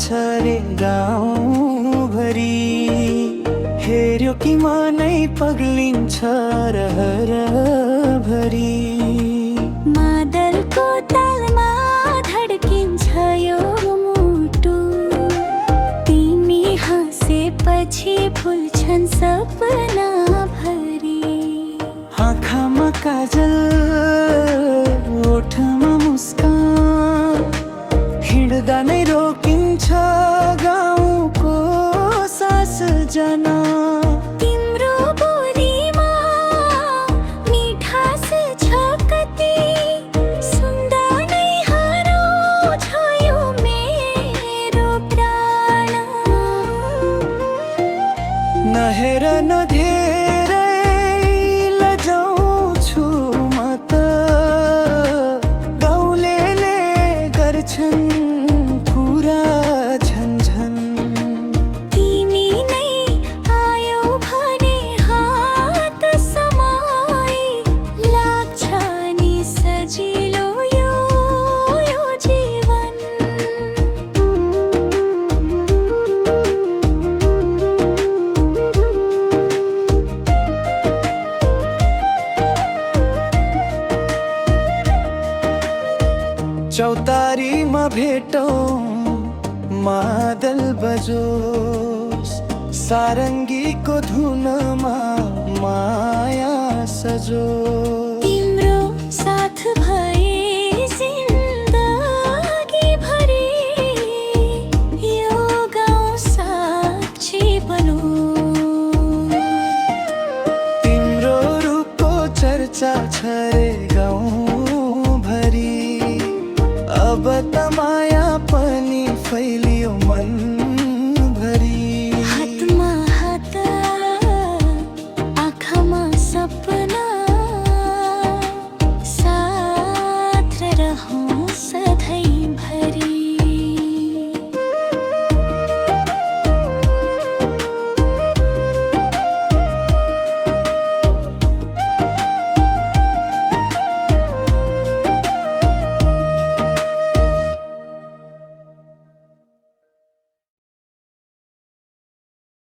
छ रे गाउँभरि। हेर्यो कि मनै पग्लिन्छ रहरभरि। मादलको तालमा धड्किन्छ यो मुटु। तिमी हाँसेपछि भुल्छन् सपना भरि। आँखामा काजल, ओठमा मुस्कान, हिँड्दा नै रोकिन्छ गाउँको सास जना। तिम्रो बोलीमा मिठास छ कति, सुन्दा नै हराउँछ यो मेरो प्राण। नहेर न धेरै लजाउँछु म त, गाउँलेले गर्छन् पुरा झन्झन। तिमी नै आयौ भने हात समाई, लाग्छ नि सजिलो यो जीवन। चौतारीमा भेटौँ मादल बजोस्, सारङ्गीको धुनमा माया सजोस्।